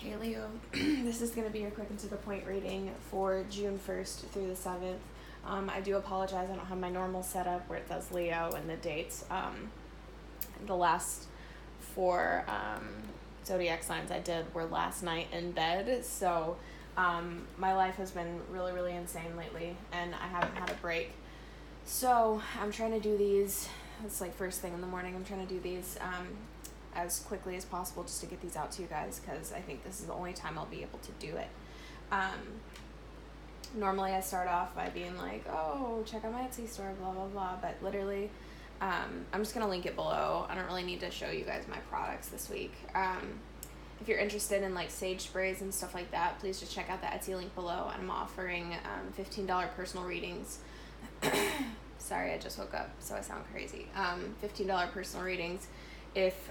Okay, Leo, this is going to be your quick and to the point reading for June 1st through the 7th. I do apologize, I don't have my normal setup where it says Leo and the dates. The last four zodiac signs I did were last night in bed, so my life has been really, really insane lately, and I haven't had a break. So I'm trying to do these, it's like first thing in the morning, I'm trying to do these as quickly as possible just to get these out to you guys, because I think this is the only time I'll be able to do it. Normally I start off by being like, oh, check out my Etsy store, blah, blah, blah, but literally, I'm just going to link it below. I don't really need to show you guys my products this week. If you're interested in like sage sprays and stuff like that, please just check out the Etsy link below. I'm offering $15 personal readings. Sorry, I just woke up, so I sound crazy. $15 personal readings if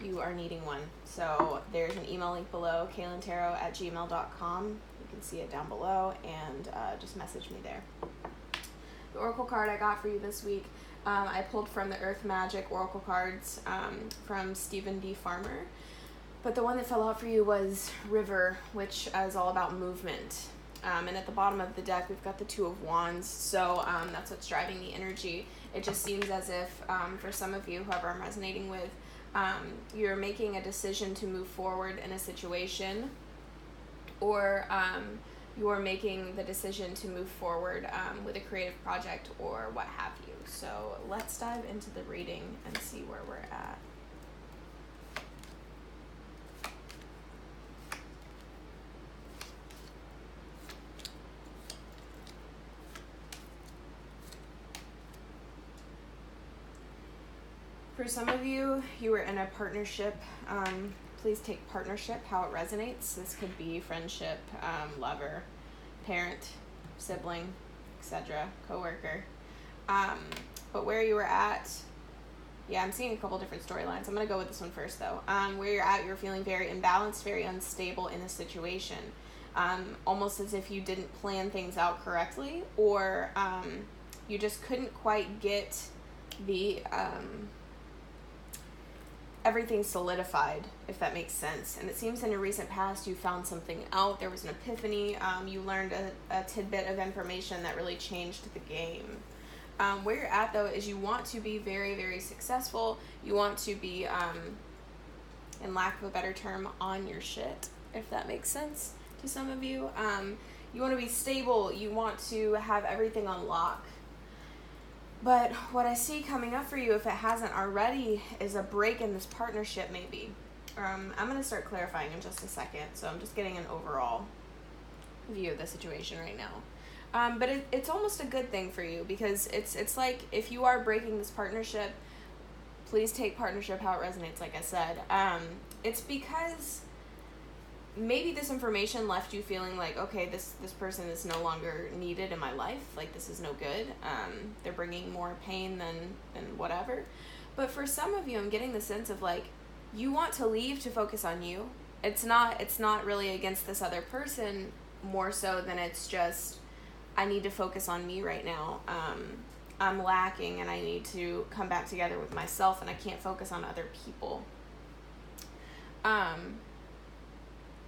you are needing one. So there's an email link below, kaylintaro@gmail.com. You can see it down below, and just message me there. The oracle card I got for you this week, I pulled from the Earth Magic oracle cards from Stephen D. Farmer. But the one that fell out for you was River, which is all about movement. And at the bottom of the deck, we've got the Two of Wands, so that's what's driving the energy. It just seems as if, for some of you, whoever I'm resonating with, you're making a decision to move forward in a situation, or you're making the decision to move forward with a creative project or what have you. So let's dive into the reading and see where we're at. For some of you, you were in a partnership. Please take partnership, how it resonates. This could be friendship, lover, parent, sibling, etc., coworker. But where you were at, yeah, I'm seeing a couple different storylines. I'm going to go with this one first, though. Where you're at, you're feeling very imbalanced, very unstable in a situation. Almost as if you didn't plan things out correctly, or you just couldn't quite get the everything solidified, if that makes sense. And it seems in your recent past you found something out. There was an epiphany. You learned a tidbit of information that really changed the game. Where you're at, though, is you want to be very, very successful. You want to be, in lack of a better term, on your shit, if that makes sense to some of you. You want to be stable. You want to have everything on lock. But what I see coming up for you, if it hasn't already, is a break in this partnership, maybe. I'm going to start clarifying in just a second, so I'm just getting an overall view of the situation right now. But it's almost a good thing for you, because it's like, if you are breaking this partnership, please take partnership how it resonates, like I said. It's because maybe this information left you feeling like, okay, this person is no longer needed in my life. Like, this is no good. They're bringing more pain than whatever. But for some of you, I'm getting the sense of, like, you want to leave to focus on you. It's not really against this other person, more so than it's just, I need to focus on me right now. I'm lacking, and I need to come back together with myself, and I can't focus on other people.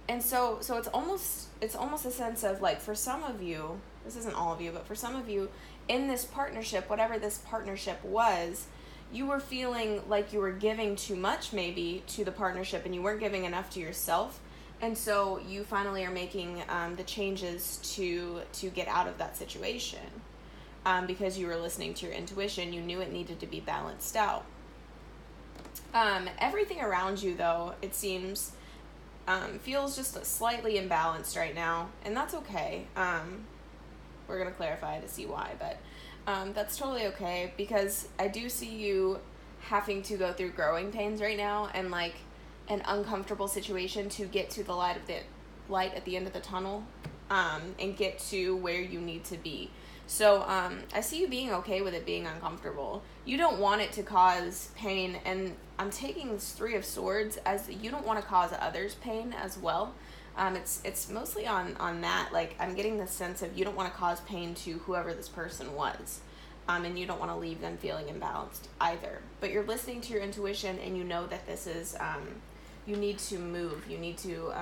And so it's almost a sense of, like, for some of you, this isn't all of you, but for some of you, in this partnership, whatever this partnership was, you were feeling like you were giving too much, maybe, to the partnership, and you weren't giving enough to yourself. And so you finally are making the changes to get out of that situation, because you were listening to your intuition. You knew it needed to be balanced out. Everything around you, though, it seems, feels just slightly imbalanced right now, and that's okay. We're going to clarify to see why, but that's totally okay, because I do see you having to go through growing pains right now, and like an uncomfortable situation to get to the light at the end of the tunnel, and get to where you need to be. So I see you being okay with it being uncomfortable. You don't want it to cause pain, and I'm taking this Three of Swords as you don't want to cause others pain as well. It's mostly on that. Like, I'm getting the sense of you don't want to cause pain to whoever this person was, and you don't want to leave them feeling imbalanced either. But you're listening to your intuition, and you know that this is to move. You need to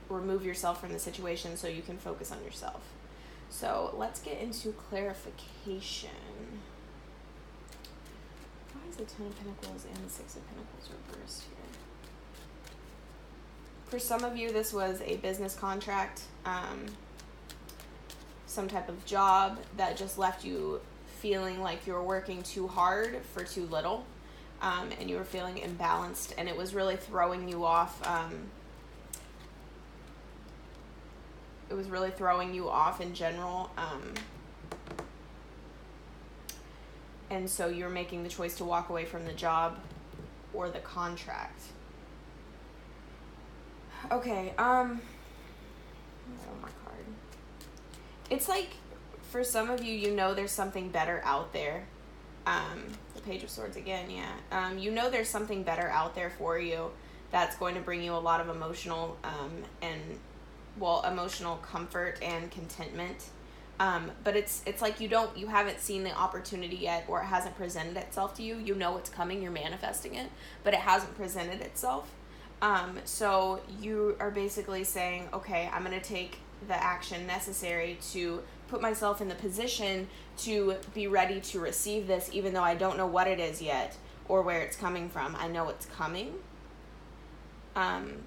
remove yourself from the situation so you can focus on yourself. So let's get into clarification. Why is the Ten of Pentacles and the Six of Pentacles reversed here? For some of you, this was a business contract, some type of job that just left you feeling like you were working too hard for too little, and you were feeling imbalanced, and it was really throwing you off. It was really throwing you off in general, and so you're making the choice to walk away from the job or the contract. Okay, one more card. It's like, for some of you, you know there's something better out there. The Page of Swords again, yeah. You know there's something better out there for you that's going to bring you a lot of emotional, emotional comfort and contentment. But it's like you haven't seen the opportunity yet, or it hasn't presented itself to you. You know it's coming, you're manifesting it, but it hasn't presented itself. So you are basically saying, okay, I'm going to take the action necessary to put myself in the position to be ready to receive this, even though I don't know what it is yet or where it's coming from. I know it's coming.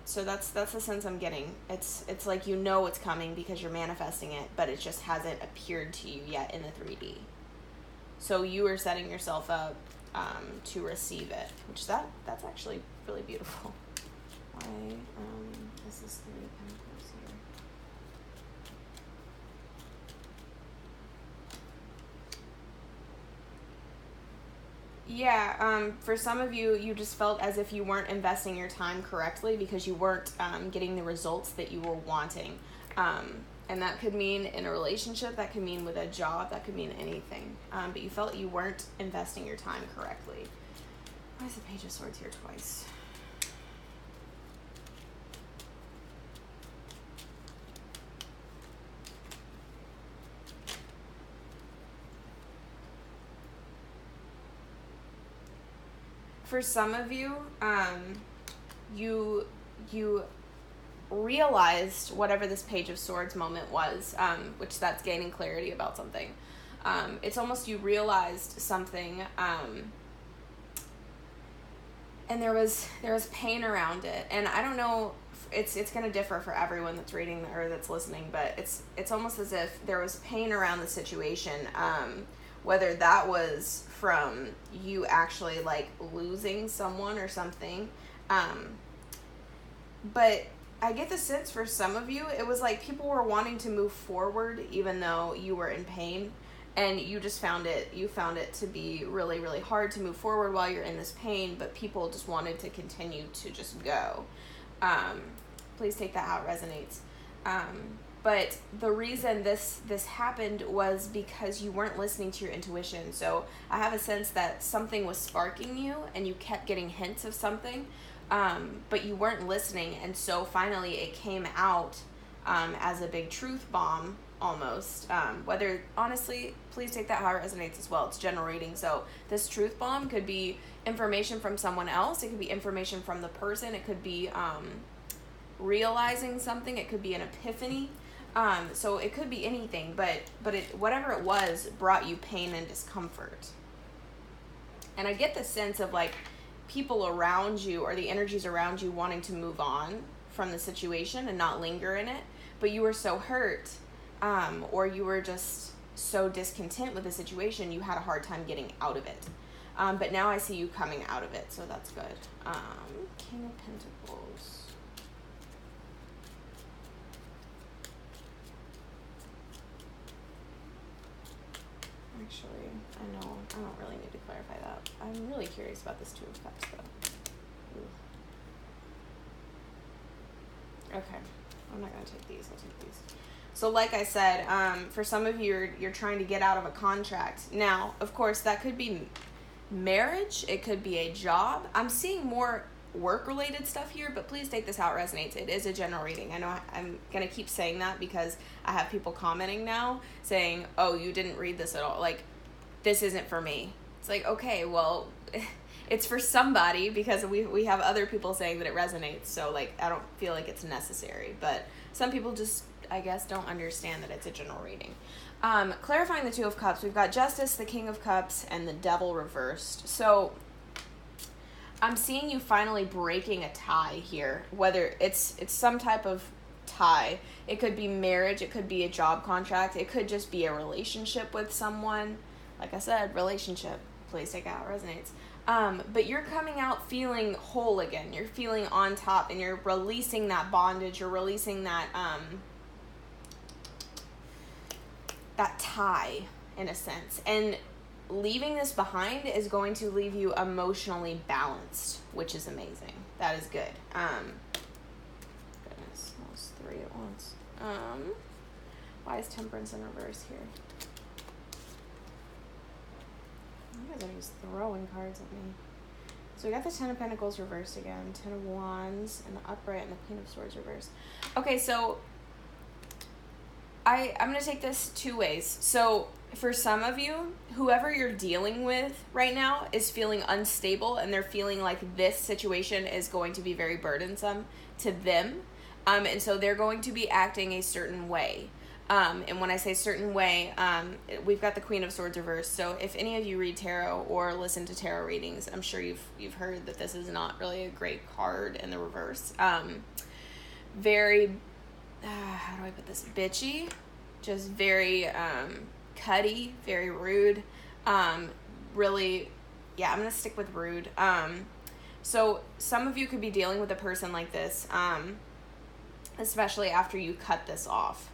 So that's the sense I'm getting. It's like you know it's coming because you're manifesting it, but it just hasn't appeared to you yet in the 3D. So you are setting yourself up to receive it, which that's actually really beautiful. Why this is 3 of Pentacles here. Yeah, for some of you, you just felt as if you weren't investing your time correctly because you weren't getting the results that you were wanting. And that could mean in a relationship, that could mean with a job, that could mean anything. But you felt you weren't investing your time correctly. Why is the Page of Swords here twice? For some of you, you realized whatever this Page of Swords moment was, which that's gaining clarity about something. It's almost you realized something, and there was pain around it. And I don't know, it's going to differ for everyone that's reading or that's listening, but it's almost as if there was pain around the situation, whether that was from you actually like losing someone or something. But I get the sense for some of you, it was like people were wanting to move forward even though you were in pain, and you found it to be really, really hard to move forward while you're in this pain, but people just wanted to continue to just go. Please take that how it resonates. But the reason this happened was because you weren't listening to your intuition. So I have a sense that something was sparking you and you kept getting hints of something, but you weren't listening. And so finally it came out as a big truth bomb almost. Whether, honestly, please take that how it resonates as well. It's general reading. So this truth bomb could be information from someone else. It could be information from the person. It could be realizing something. It could be an epiphany. So it could be anything, but whatever it was brought you pain and discomfort. And I get the sense of like people around you or the energies around you wanting to move on from the situation and not linger in it, but you were so hurt, or you were just so discontent with the situation, you had a hard time getting out of it. But now I see you coming out of it, so that's good. King of Pentacles. Actually, I don't really need to clarify that. I'm really curious about this Two of Cups, though. Ooh. Okay, I'm not going to take these. I'll take these. So like I said, for some of you, you're trying to get out of a contract. Now, of course, that could be marriage. It could be a job. I'm seeing more work-related stuff here, but please take this how it resonates. It is a general reading. I know I'm going to keep saying that because I have people commenting now saying, oh, you didn't read this at all. Like, this isn't for me. It's like, okay, well, it's for somebody, because we have other people saying that it resonates, so like I don't feel like it's necessary, but some people just, I guess, don't understand that it's a general reading. Clarifying the Two of Cups, we've got Justice, the King of Cups, and the Devil reversed. So I'm seeing you finally breaking a tie here, whether it's some type of tie. It could be marriage, it could be a job contract, it could just be a relationship with someone. Like I said, relationship, please take out, resonates. But you're coming out feeling whole again. You're feeling on top, and you're releasing that bondage. You're releasing that that tie, in a sense. And leaving this behind is going to leave you emotionally balanced, which is amazing. That is good. Goodness, that was 3 at once. Why is Temperance in reverse here? You guys are just throwing cards at me. So we got the Ten of Pentacles reversed again, Ten of Wands, and the Upright, and the Queen of Swords reversed. Okay, so I'm going to take this 2 ways. So for some of you, whoever you're dealing with right now is feeling unstable, and they're feeling like this situation is going to be very burdensome to them. And so they're going to be acting a certain way. And when I say certain way, we've got the Queen of Swords reversed. So if any of you read tarot or listen to tarot readings, I'm sure you've heard that this is not really a great card in the reverse. Very, how do I put this? Bitchy, just very cutty, very rude. Really, yeah, I'm gonna stick with rude. So some of you could be dealing with a person like this, especially after you cut this off.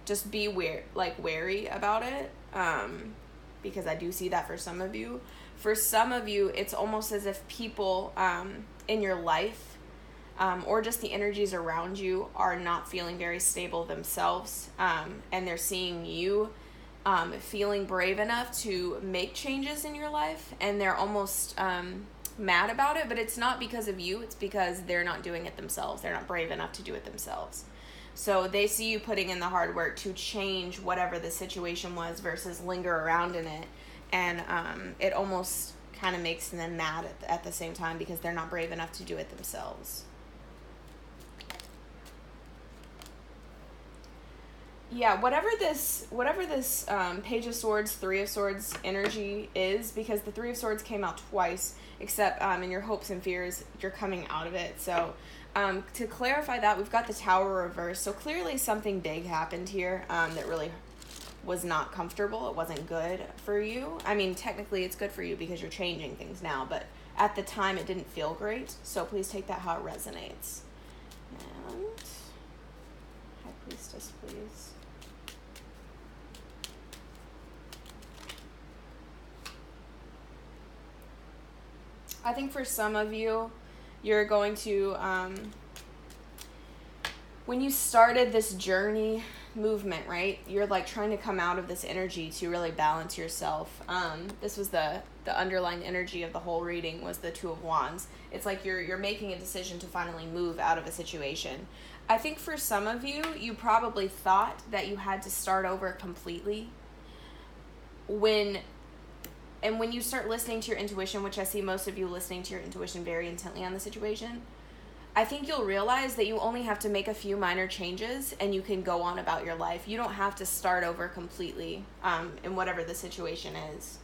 Just be wary about it, because I do see that for some of you. For some of you, it's almost as if people in your life, or just the energies around you, are not feeling very stable themselves, and they're seeing you feeling brave enough to make changes in your life, and they're almost mad about it, but it's not because of you, it's because they're not doing it themselves. They're not brave enough to do it themselves. So they see you putting in the hard work to change whatever the situation was versus linger around in it. And it almost kind of makes them mad at the same time, because they're not brave enough to do it themselves. Yeah, whatever this Page of Swords, Three of Swords energy is, because the Three of Swords came out twice, except in your hopes and fears, you're coming out of it. So to clarify that, we've got the Tower reversed. So clearly something big happened here that really was not comfortable. It wasn't good for you. I mean, technically it's good for you because you're changing things now, but at the time it didn't feel great. So please take that how it resonates. And High Priestess, please. I think for some of you, you're going to, when you started this journey movement, right, you're like trying to come out of this energy to really balance yourself. This was the underlying energy of the whole reading, was the Two of Wands. It's like you're making a decision to finally move out of a situation. I think for some of you, you probably thought that you had to start over completely. When you start listening to your intuition, which I see most of you listening to your intuition very intently on the situation, I think you'll realize that you only have to make a few minor changes and you can go on about your life. You don't have to start over completely in whatever the situation is.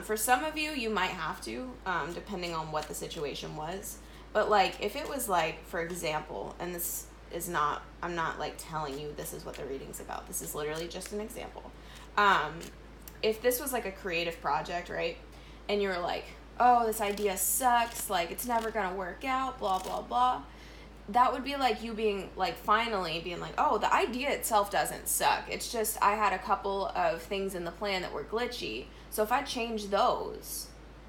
For some of you, you might have to, depending on what the situation was. But like, if it was like, for example, and this is not, I'm not like telling you this is what the reading's about. This is literally just an example. If this was like a creative project, right, and you were like, oh, this idea sucks, like it's never gonna work out, blah blah blah, that would be like you being like, finally being like, oh, the idea itself doesn't suck, it's just I had a couple of things in the plan that were glitchy, so if I change those,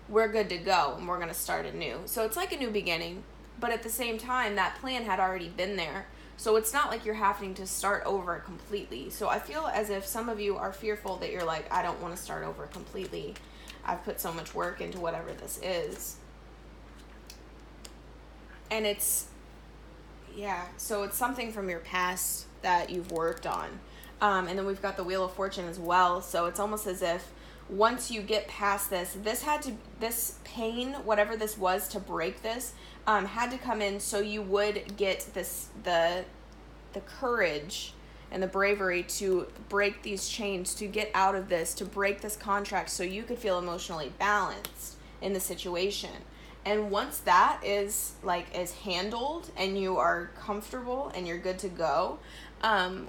we're good to go and we're gonna start anew. So it's like a new beginning, but at the same time that plan had already been there. So it's not like you're having to start over completely. So I feel as if some of you are fearful that you're like, I don't want to start over completely. I've put so much work into whatever this is. And it's, yeah, so it's something from your past that you've worked on. And then we've got the Wheel of Fortune as well. So it's almost as if once you get past this, this pain, whatever this was to break this, had to come in so you would get the courage and the bravery to break these chains, to get out of this, to break this contract so you could feel emotionally balanced in the situation. And once that is handled and you are comfortable and you're good to go,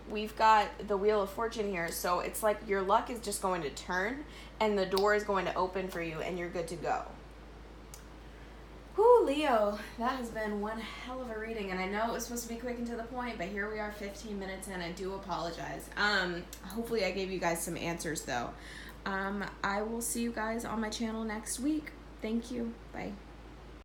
we've got the Wheel of Fortune here. So it's like your luck is just going to turn and the door is going to open for you and you're good to go. Whew, Leo, that has been one hell of a reading, and I know it was supposed to be quick and to the point, but here we are 15 minutes in. I do apologize. Hopefully I gave you guys some answers, though. I will see you guys on my channel next week. Thank you. Bye.